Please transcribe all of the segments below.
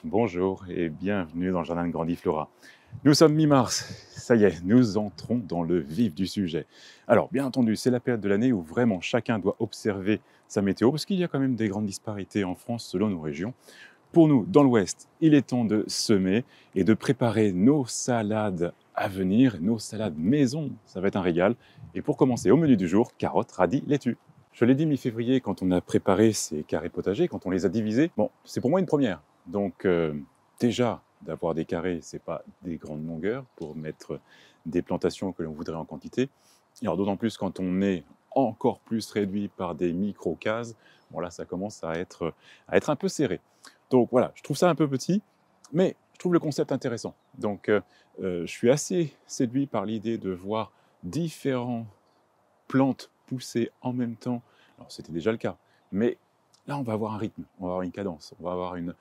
Bonjour et bienvenue dans le jardin de Grandiflora. Nous sommes mi-mars, ça y est, nous entrons dans le vif du sujet. Alors, bien entendu, c'est la période de l'année où vraiment chacun doit observer sa météo, parce qu'il y a quand même des grandes disparités en France selon nos régions. Pour nous, dans l'Ouest, il est temps de semer et de préparer nos salades à venir, nos salades maison, ça va être un régal. Et pour commencer, au menu du jour, carottes, radis, laitue. Je l'ai dit mi-février quand on a préparé ces carrés potagers, quand on les a divisés. Bon, c'est pour moi une première. Donc déjà, d'avoir des carrés, ce n'est pas des grandes longueurs pour mettre des plantations que l'on voudrait en quantité. Alors d'autant plus quand on est encore plus réduit par des micro-cases, bon là ça commence à être un peu serré. Donc voilà, je trouve ça un peu petit, mais je trouve le concept intéressant. Donc je suis assez séduit par l'idée de voir différentes plantes pousser en même temps. Alors c'était déjà le cas, mais là on va avoir un rythme, on va avoir une cadence, on va avoir une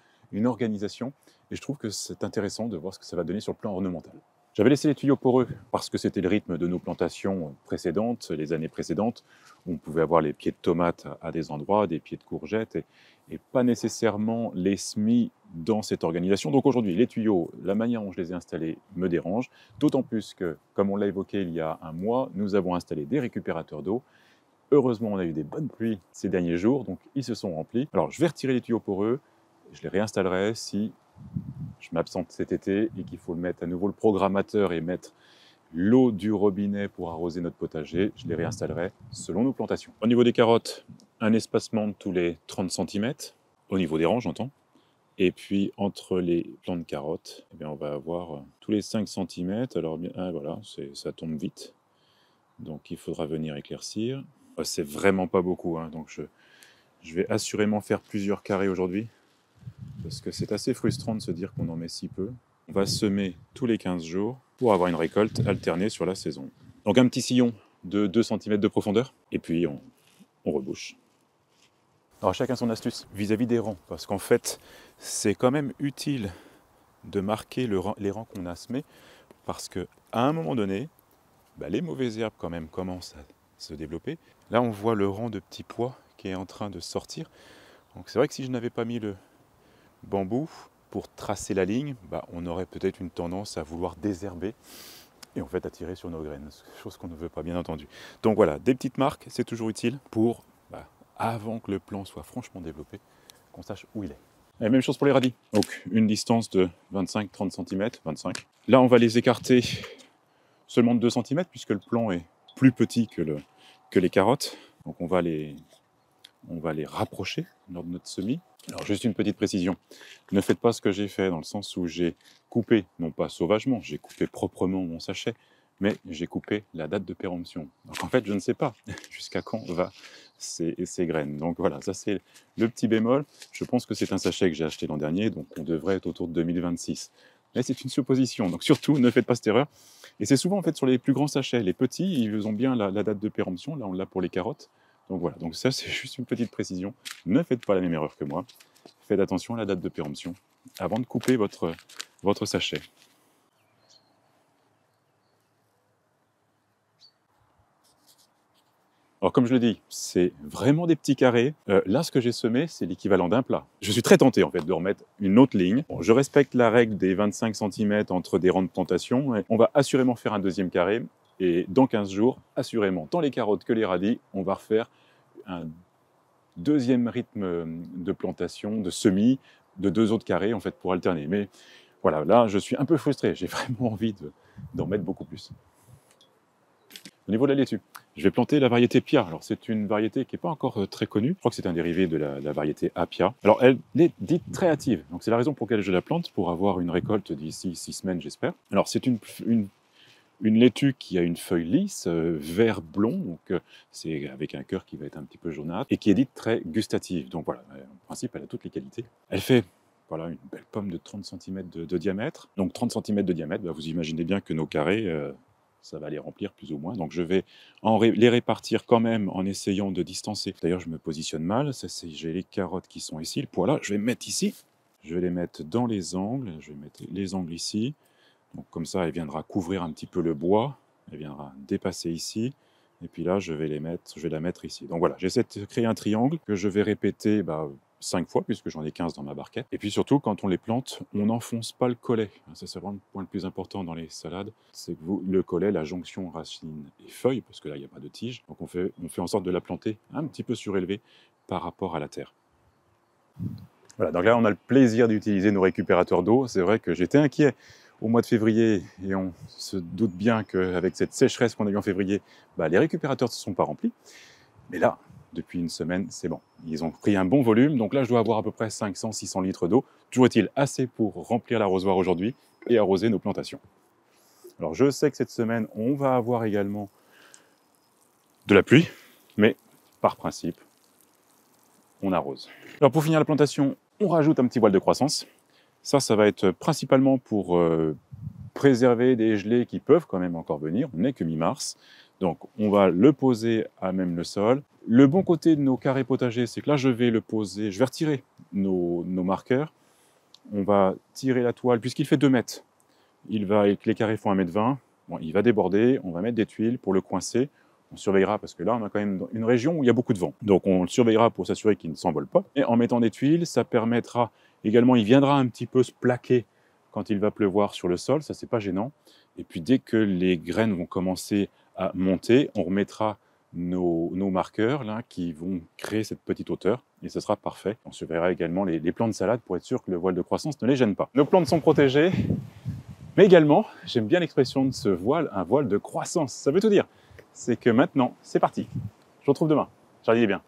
organisation, et je trouve que c'est intéressant de voir ce que ça va donner sur le plan ornemental. J'avais laissé les tuyaux poreux parce que c'était le rythme de nos plantations précédentes, les années précédentes, où on pouvait avoir les pieds de tomates à des endroits, des pieds de courgettes, et pas nécessairement les semis dans cette organisation. Donc aujourd'hui, les tuyaux, la manière dont je les ai installés me dérange, d'autant plus que, comme on l'a évoqué il y a un mois, nous avons installé des récupérateurs d'eau. Heureusement, on a eu des bonnes pluies ces derniers jours, donc ils se sont remplis. Alors je vais retirer les tuyaux poreux, je les réinstallerai si je m'absente cet été et qu'il faut mettre à nouveau le programmateur et mettre l'eau du robinet pour arroser notre potager. Je les réinstallerai selon nos plantations. Au niveau des carottes, un espacement de tous les 30 cm, au niveau des rangs j'entends. Et puis entre les plants de carottes, eh bien, on va avoir tous les 5 cm. Alors bien, voilà, ça tombe vite. Donc il faudra venir éclaircir. C'est vraiment pas beaucoup, hein, donc je vais assurément faire plusieurs carrés aujourd'hui, parce que c'est assez frustrant de se dire qu'on en met si peu. On va semer tous les 15 jours pour avoir une récolte alternée sur la saison. Donc un petit sillon de 2 cm de profondeur, et puis on rebouche. Alors chacun son astuce vis-à-vis des rangs, parce qu'en fait, c'est quand même utile de marquer les rangs qu'on a semés, parce qu'à un moment donné, les mauvaises herbes quand même commencent à se développer. Là, on voit le rang de petits pois qui est en train de sortir. Donc c'est vrai que si je n'avais pas mis le bambou pour tracer la ligne, on aurait peut-être une tendance à vouloir désherber et en fait à tirer sur nos graines, chose qu'on ne veut pas bien entendu. Donc voilà, des petites marques, c'est toujours utile pour, avant que le plant soit franchement développé, qu'on sache où il est. Et même chose pour les radis, donc une distance de 25-30 cm, 25. Là on va les écarter seulement de 2 cm puisque le plant est plus petit que les carottes, donc on va les rapprocher lors de notre semis. Alors juste une petite précision, ne faites pas ce que j'ai fait dans le sens où j'ai coupé, non pas sauvagement, j'ai coupé proprement mon sachet, mais j'ai coupé la date de péremption. Donc en fait je ne sais pas jusqu'à quand va ces graines. Donc voilà, ça c'est le petit bémol. Je pense que c'est un sachet que j'ai acheté l'an dernier, donc on devrait être autour de 2026. Mais c'est une supposition, donc surtout ne faites pas cette erreur. Et c'est souvent en fait sur les plus grands sachets, les petits ils ont bien la date de péremption, là on l'a pour les carottes. Donc voilà, donc ça c'est juste une petite précision. Ne faites pas la même erreur que moi. Faites attention à la date de péremption avant de couper votre sachet. Alors comme je le dis, c'est vraiment des petits carrés. Là, ce que j'ai semé, c'est l'équivalent d'un plat. Je suis très tenté en fait de remettre une autre ligne. Bon, je respecte la règle des 25 cm entre des rangs de plantation. On va assurément faire un deuxième carré. Et dans 15 jours, assurément, tant les carottes que les radis, on va refaire un deuxième rythme de plantation, de semis, de 2 autres carrés en fait pour alterner. Mais voilà, là je suis un peu frustré, j'ai vraiment envie d'en mettre beaucoup plus. Au niveau de la laitue, je vais planter la variété Pia. Alors c'est une variété qui n'est pas encore très connue, je crois que c'est un dérivé de la variété Apia. Alors elle est dite très hâtive, donc c'est la raison pour laquelle je la plante, pour avoir une récolte d'ici 6 semaines j'espère. Alors c'est une laitue qui a une feuille lisse, vert blond, donc c'est avec un cœur qui va être un petit peu jaunâtre, et qui est dite très gustative. Donc voilà, en principe, elle a toutes les qualités. Elle fait voilà, une belle pomme de 30 cm de diamètre. Donc 30 cm de diamètre, vous imaginez bien que nos carrés, ça va les remplir plus ou moins. Donc je vais les répartir quand même en essayant de distancer. D'ailleurs, je me positionne mal. J'ai les carottes qui sont ici. Le pois là, je vais me mettre ici. Je vais les mettre dans les angles. Je vais mettre les angles ici. Donc comme ça, elle viendra couvrir un petit peu le bois, elle viendra dépasser ici, et puis là, je vais la mettre ici. Donc voilà, j'essaie de créer un triangle que je vais répéter 5 fois, puisque j'en ai 15 dans ma barquette. Et puis surtout, quand on les plante, on n'enfonce pas le collet. Ça, c'est vraiment le point le plus important dans les salades. C'est que le collet, la jonction racine et feuille, parce que là, il n'y a pas de tige. Donc on fait en sorte de la planter un petit peu surélevée par rapport à la terre. Voilà, donc là, on a le plaisir d'utiliser nos récupérateurs d'eau. C'est vrai que j'étais inquiet au mois de février, et on se doute bien qu'avec cette sécheresse qu'on a eue en février, les récupérateurs ne se sont pas remplis. Mais là, depuis une semaine, c'est bon. Ils ont pris un bon volume, donc là, je dois avoir à peu près 500-600 litres d'eau. Toujours est-il assez pour remplir l'arrosoir aujourd'hui et arroser nos plantations. Alors, je sais que cette semaine, on va avoir également de la pluie, mais par principe, on arrose. Alors, pour finir la plantation, on rajoute un petit voile de croissance. Ça va être principalement pour préserver des gelées qui peuvent quand même encore venir. On n'est que mi-mars. Donc, on va le poser à même le sol. Le bon côté de nos carrés potagers, c'est que là, je vais retirer nos marqueurs. On va tirer la toile, puisqu'il fait 2 mètres. Les carrés font 1,20 m. Bon, il va déborder. On va mettre des tuiles pour le coincer. On surveillera, parce que là, on a quand même une région où il y a beaucoup de vent. Donc, on le surveillera pour s'assurer qu'il ne s'envole pas. Et en mettant des tuiles, ça permettra également, il viendra un petit peu se plaquer quand il va pleuvoir sur le sol. Ça, c'est pas gênant. Et puis, dès que les graines vont commencer à monter, on remettra nos marqueurs là, qui vont créer cette petite hauteur. Et ce sera parfait. On surveillera également les plants de salade pour être sûr que le voile de croissance ne les gêne pas. Nos plantes sont protégées. Mais également, j'aime bien l'expression de ce voile, un voile de croissance. Ça veut tout dire. C'est que maintenant, c'est parti. Je vous retrouve demain. Jardinez bien.